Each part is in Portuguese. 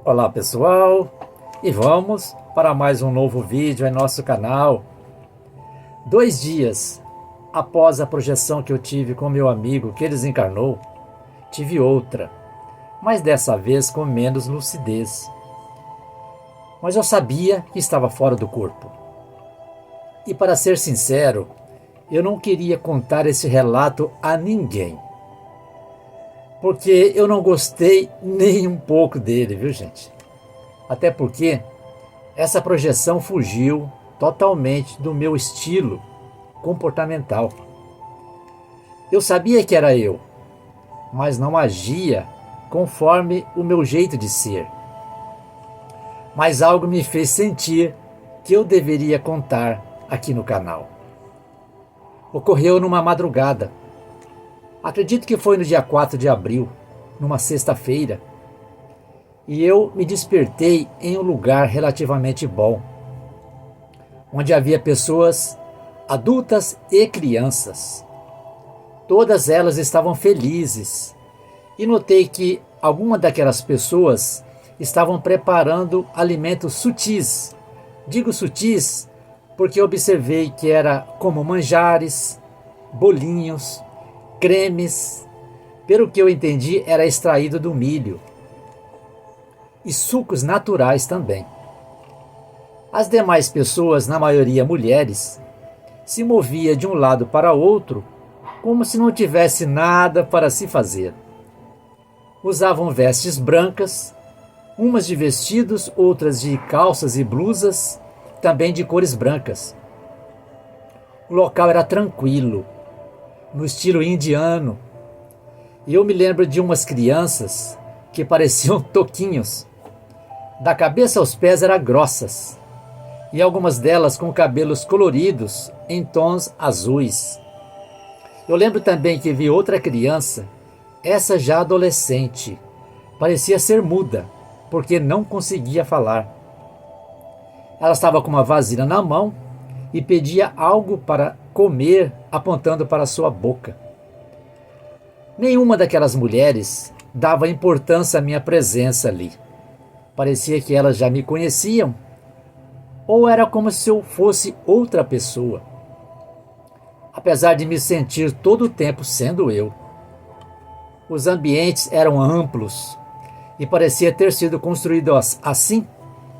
Olá pessoal, e vamos para mais um novo vídeo em nosso canal. 2 dias após a projeção que eu tive com meu amigo que desencarnou, tive outra, mas dessa vez com menos lucidez. Mas eu sabia que estava fora do corpo. E para ser sincero, eu não queria contar esse relato a ninguém. Porque eu não gostei nem um pouco dele, viu gente? Até porque essa projeção fugiu totalmente do meu estilo comportamental. Eu sabia que era eu, mas não agia conforme o meu jeito de ser. Mas algo me fez sentir que eu deveria contar aqui no canal. Ocorreu numa madrugada. Acredito que foi no dia 4 de abril, numa sexta-feira. E eu me despertei em um lugar relativamente bom, onde havia pessoas adultas e crianças. Todas elas estavam felizes e notei que algumas daquelas pessoas estavam preparando alimentos sutis. Digo sutis porque observei que era como manjares, bolinhos, cremes. Pelo que eu entendi, era extraído do milho. E sucos naturais também. As demais pessoas, na maioria mulheres, se movia de um lado para outro como se não tivesse nada para se fazer. Usavam vestes brancas, umas de vestidos, outras de calças e blusas, também de cores brancas. O local era tranquilo, no estilo indiano, e eu me lembro de umas crianças que pareciam toquinhos. Da cabeça aos pés eram grossas, e algumas delas com cabelos coloridos em tons azuis. Eu lembro também que vi outra criança, essa já adolescente, parecia ser muda, porque não conseguia falar. Ela estava com uma vasilha na mão e pedia algo para comer, apontando para sua boca. Nenhuma daquelas mulheres dava importância à minha presença ali. Parecia que elas já me conheciam, ou era como se eu fosse outra pessoa. Apesar de me sentir todo o tempo sendo eu. Os ambientes eram amplos e parecia ter sido construído assim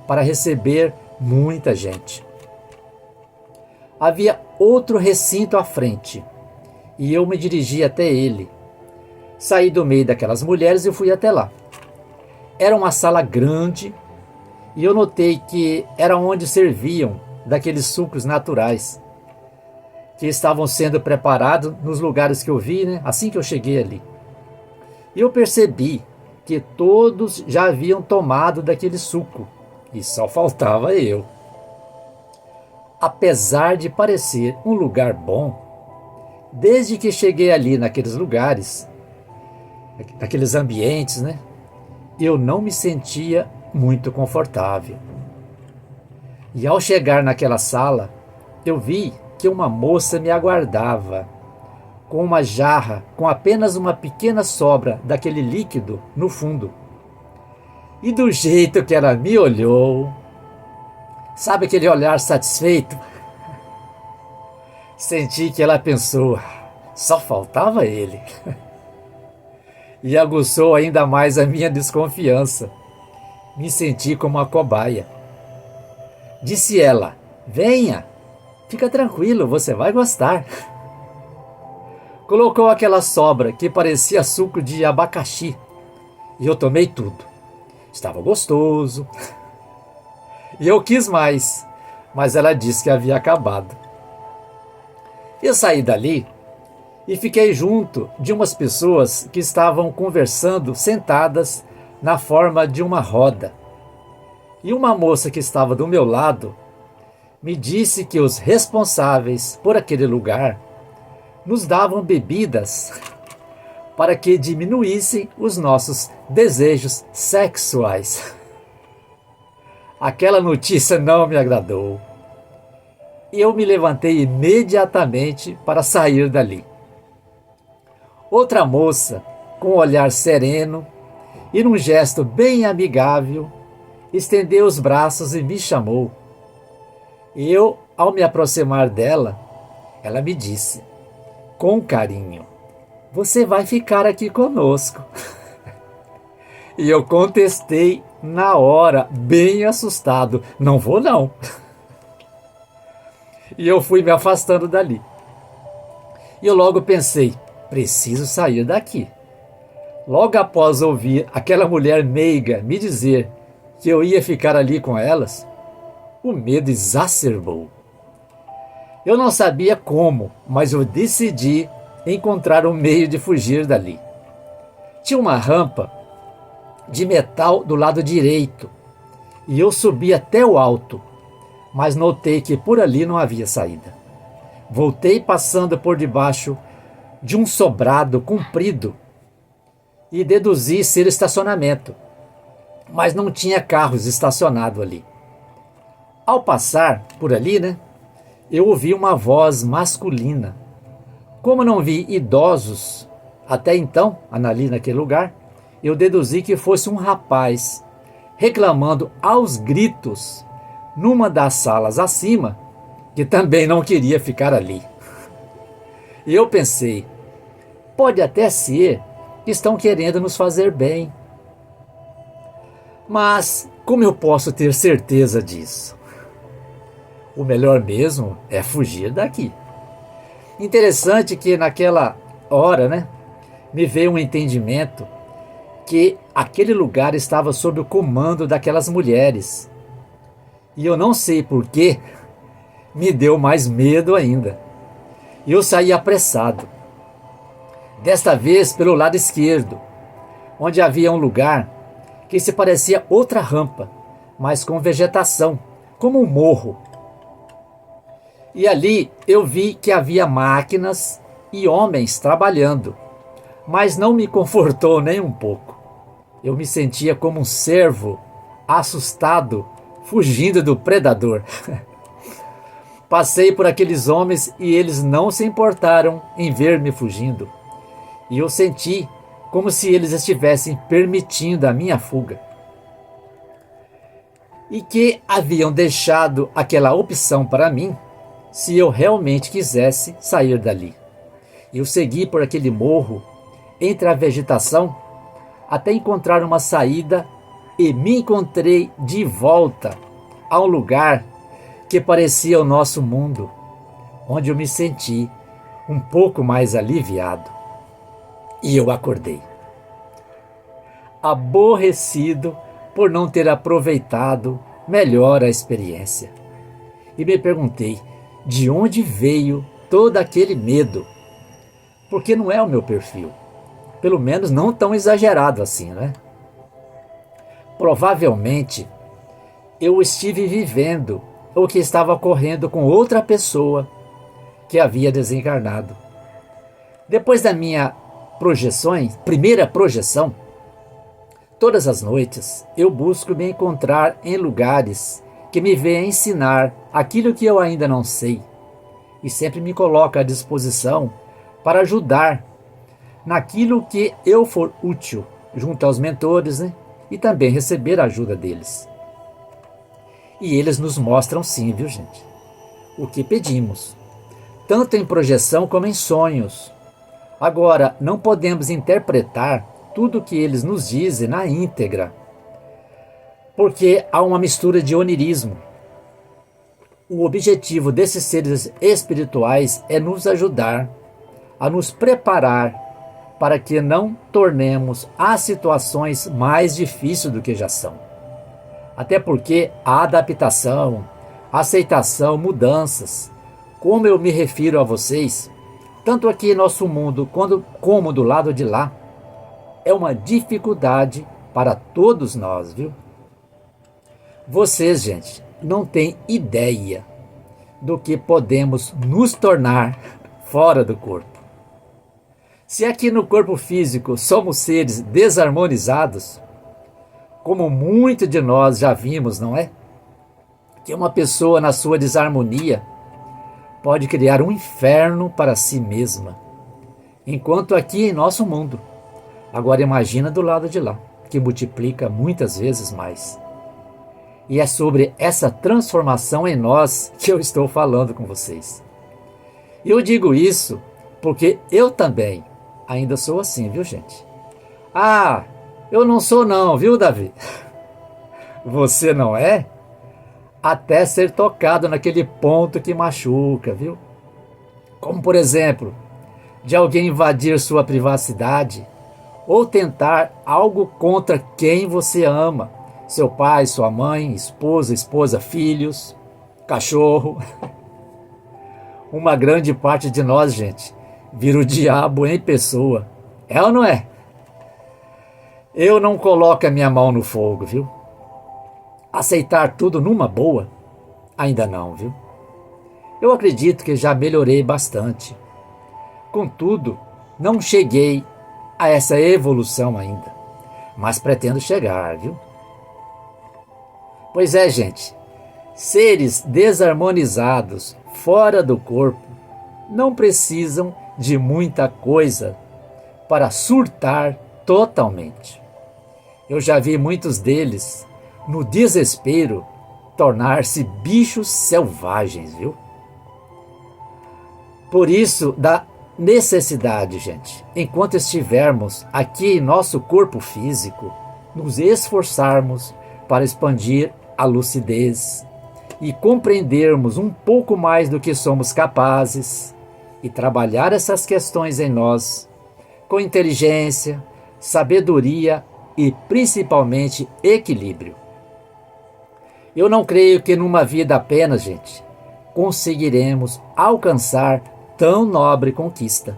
para receber muita gente. Havia outro recinto à frente e eu me dirigi até ele. Saí do meio daquelas mulheres e fui até lá. Era uma sala grande e eu notei que era onde serviam daqueles sucos naturais que estavam sendo preparados nos lugares que eu vi, né? Assim que eu cheguei ali. E eu percebi que todos já haviam tomado daquele suco e só faltava eu. Apesar de parecer um lugar bom, desde que cheguei ali naqueles lugares, naqueles ambientes, né? Eu não me sentia muito confortável. E ao chegar naquela sala, eu vi que uma moça me aguardava, com uma jarra com apenas uma pequena sobra daquele líquido no fundo. E do jeito que ela me olhou, sabe aquele olhar satisfeito? Senti que ela pensou, só faltava ele. E aguçou ainda mais a minha desconfiança. Me senti como uma cobaia. Disse ela, venha, fica tranquilo, você vai gostar. Colocou aquela sobra que parecia suco de abacaxi. E eu tomei tudo. Estava gostoso. E eu quis mais, mas ela disse que havia acabado. Eu saí dali e fiquei junto de umas pessoas que estavam conversando sentadas na forma de uma roda. E uma moça que estava do meu lado me disse que os responsáveis por aquele lugar nos davam bebidas para que diminuíssem os nossos desejos sexuais. Aquela notícia não me agradou. E eu me levantei imediatamente para sair dali. Outra moça, com um olhar sereno e num gesto bem amigável, estendeu os braços e me chamou. Eu, ao me aproximar dela, ela me disse, com carinho, você vai ficar aqui conosco. E eu contestei na hora, bem assustado, não vou não. E eu fui me afastando dali. E eu logo pensei, preciso sair daqui. Logo após ouvir aquela mulher meiga me dizer que eu ia ficar ali com elas, o medo exacerbou. Eu não sabia como, mas eu decidi encontrar um meio de fugir dali. Tinha uma rampa de metal do lado direito e eu subi até o alto, mas notei que por ali não havia saída. Voltei passando por debaixo de um sobrado comprido e deduzi ser estacionamento, mas não tinha carros estacionados ali. Ao passar por ali, eu ouvi uma voz masculina. Como não vi idosos até então ali naquele lugar, eu deduzi que fosse um rapaz reclamando aos gritos numa das salas acima, que também não queria ficar ali. E eu pensei, pode até ser que estão querendo nos fazer bem. Mas como eu posso ter certeza disso? O melhor mesmo é fugir daqui. Interessante que naquela hora, me veio um entendimento que aquele lugar estava sob o comando daquelas mulheres. E eu não sei por quê, me deu mais medo ainda. E eu saí apressado. Desta vez pelo lado esquerdo, onde havia um lugar que se parecia outra rampa, mas com vegetação, como um morro. E ali eu vi que havia máquinas e homens trabalhando, mas não me confortou nem um pouco. Eu me sentia como um cervo assustado, fugindo do predador. Passei por aqueles homens e eles não se importaram em ver-me fugindo. E eu senti como se eles estivessem permitindo a minha fuga. E que haviam deixado aquela opção para mim, se eu realmente quisesse sair dali. Eu segui por aquele morro, entre a vegetação, até encontrar uma saída e me encontrei de volta a um lugar que parecia o nosso mundo, onde eu me senti um pouco mais aliviado. E eu acordei, aborrecido por não ter aproveitado melhor a experiência. E me perguntei, de onde veio todo aquele medo? Porque não é o meu perfil. Pelo menos não tão exagerado assim, Provavelmente eu estive vivendo o que estava ocorrendo com outra pessoa que havia desencarnado. Depois da minha primeira projeção, todas as noites eu busco me encontrar em lugares que me venham ensinar aquilo que eu ainda não sei e sempre me coloco à disposição para ajudar naquilo que eu for útil junto aos mentores, e também receber a ajuda deles. E eles nos mostram sim, viu gente, o que pedimos, tanto em projeção como em sonhos. Agora, não podemos interpretar tudo o que eles nos dizem na íntegra, porque há uma mistura de onirismo. O objetivo desses seres espirituais é nos ajudar a nos preparar para que não tornemos as situações mais difíceis do que já são. Até porque a adaptação, aceitação, mudanças, como eu me refiro a vocês, tanto aqui em nosso mundo como do lado de lá, é uma dificuldade para todos nós, viu? Vocês, gente, não têm ideia do que podemos nos tornar fora do corpo. Se aqui no corpo físico somos seres desarmonizados, como muito de nós já vimos, não é? Que uma pessoa na sua desarmonia pode criar um inferno para si mesma, enquanto aqui em nosso mundo. Agora imagina do lado de lá, que multiplica muitas vezes mais. E é sobre essa transformação em nós que eu estou falando com vocês. E eu digo isso porque eu também ainda sou assim, viu, gente? Ah, eu não sou não, viu, Davi? Você não é? Até ser tocado naquele ponto que machuca, viu? Como, por exemplo, de alguém invadir sua privacidade ou tentar algo contra quem você ama. Seu pai, sua mãe, esposa, filhos, cachorro. Uma grande parte de nós, gente, vira o diabo em pessoa. É ou não é? Eu não coloco a minha mão no fogo, viu? Aceitar tudo numa boa? Ainda não, viu? Eu acredito que já melhorei bastante. Contudo, não cheguei a essa evolução ainda, mas pretendo chegar, viu? Pois é, gente, seres desarmonizados, fora do corpo, não precisam de muita coisa para surtar totalmente. Eu já vi muitos deles, no desespero, tornar-se bichos selvagens, viu? Por isso, da necessidade, gente, enquanto estivermos aqui em nosso corpo físico, nos esforçarmos para expandir a lucidez e compreendermos um pouco mais do que somos capazes e trabalhar essas questões em nós com inteligência, sabedoria e principalmente equilíbrio. Eu não creio que numa vida apenas, gente, conseguiremos alcançar tão nobre conquista.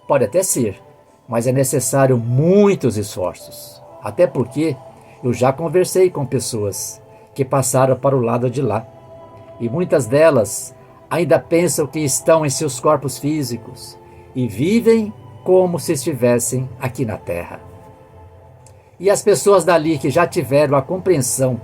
Pode até ser, mas é necessário muitos esforços. Até porque eu já conversei com pessoas que passaram para o lado de lá. E muitas delas ainda pensam que estão em seus corpos físicos e vivem como se estivessem aqui na Terra. E as pessoas dali que já tiveram a compreensão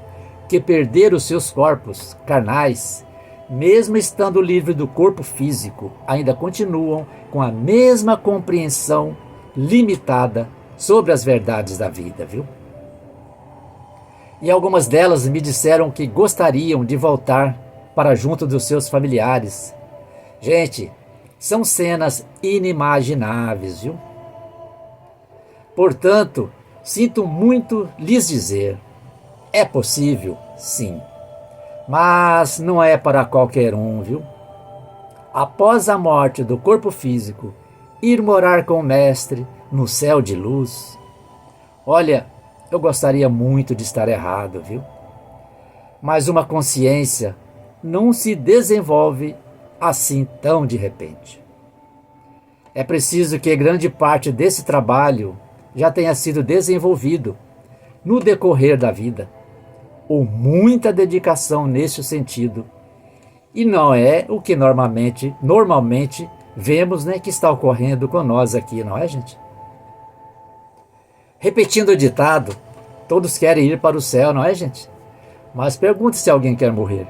que perderam seus corpos carnais, mesmo estando livre do corpo físico, ainda continuam com a mesma compreensão limitada sobre as verdades da vida, viu? E algumas delas me disseram que gostariam de voltar para junto dos seus familiares. Gente, são cenas inimagináveis, viu? Portanto, sinto muito lhes dizer, é possível, sim, mas não é para qualquer um, viu? Após a morte do corpo físico, ir morar com o Mestre no céu de luz. Olha, eu gostaria muito de estar errado, viu? Mas uma consciência não se desenvolve assim tão de repente. É preciso que grande parte desse trabalho já tenha sido desenvolvido no decorrer da vida, ou muita dedicação nesse sentido. E não é o que normalmente vemos, né, que está ocorrendo com nós aqui, não é, gente? Repetindo o ditado, todos querem ir para o céu, não é, gente? Mas pergunte se alguém quer morrer.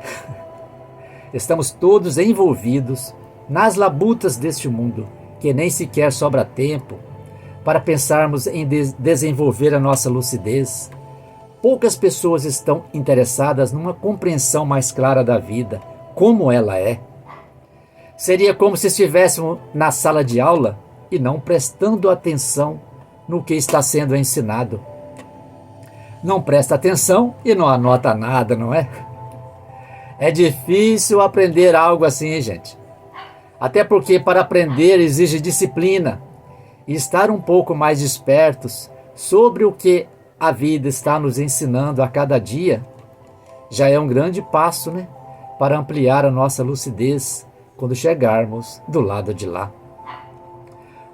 Estamos todos envolvidos nas labutas deste mundo, que nem sequer sobra tempo para pensarmos em desenvolver a nossa lucidez. Poucas pessoas estão interessadas numa compreensão mais clara da vida, como ela é. Seria como se estivéssemos na sala de aula e não prestando atenção no que está sendo ensinado. Não presta atenção e não anota nada, não é? É difícil aprender algo assim, gente. Até porque para aprender exige disciplina e estar um pouco mais despertos sobre o que a vida está nos ensinando a cada dia. Já é um grande passo, né, para ampliar a nossa lucidez quando chegarmos do lado de lá.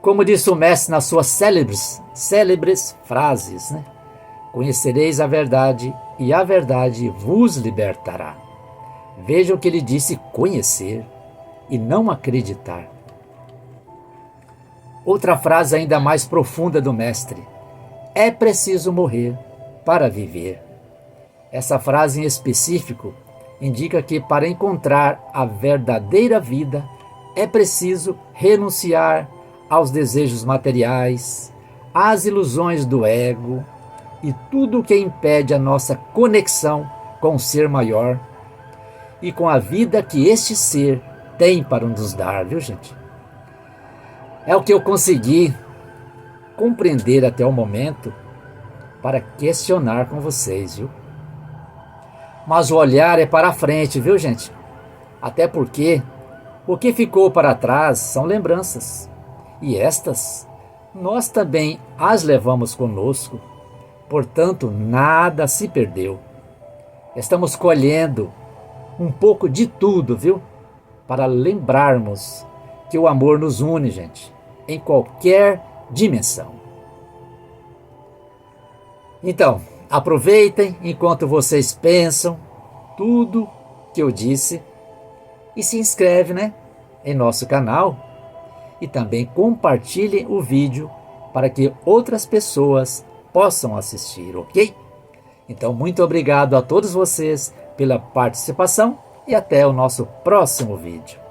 Como disse o Mestre nas suas célebres frases, né? Conhecereis a verdade e a verdade vos libertará. Vejam que ele disse conhecer e não acreditar. Outra frase ainda mais profunda do Mestre: é preciso morrer para viver. Essa frase em específico indica que para encontrar a verdadeira vida é preciso renunciar aos desejos materiais, às ilusões do ego, e tudo o que impede a nossa conexão com o ser maior e com a vida que este ser tem para nos dar, viu, gente? É o que eu consegui compreender até o momento para questionar com vocês, viu? Mas o olhar é para frente, viu, gente? Até porque o que ficou para trás são lembranças. E estas, nós também as levamos conosco. Portanto, nada se perdeu. Estamos colhendo um pouco de tudo, viu? Para lembrarmos que o amor nos une, gente, em qualquer dimensão. Então, aproveitem enquanto vocês pensam tudo que eu disse e se inscreve, né, em nosso canal e também compartilhe o vídeo para que outras pessoas possam assistir, ok? Então, muito obrigado a todos vocês pela participação e até o nosso próximo vídeo.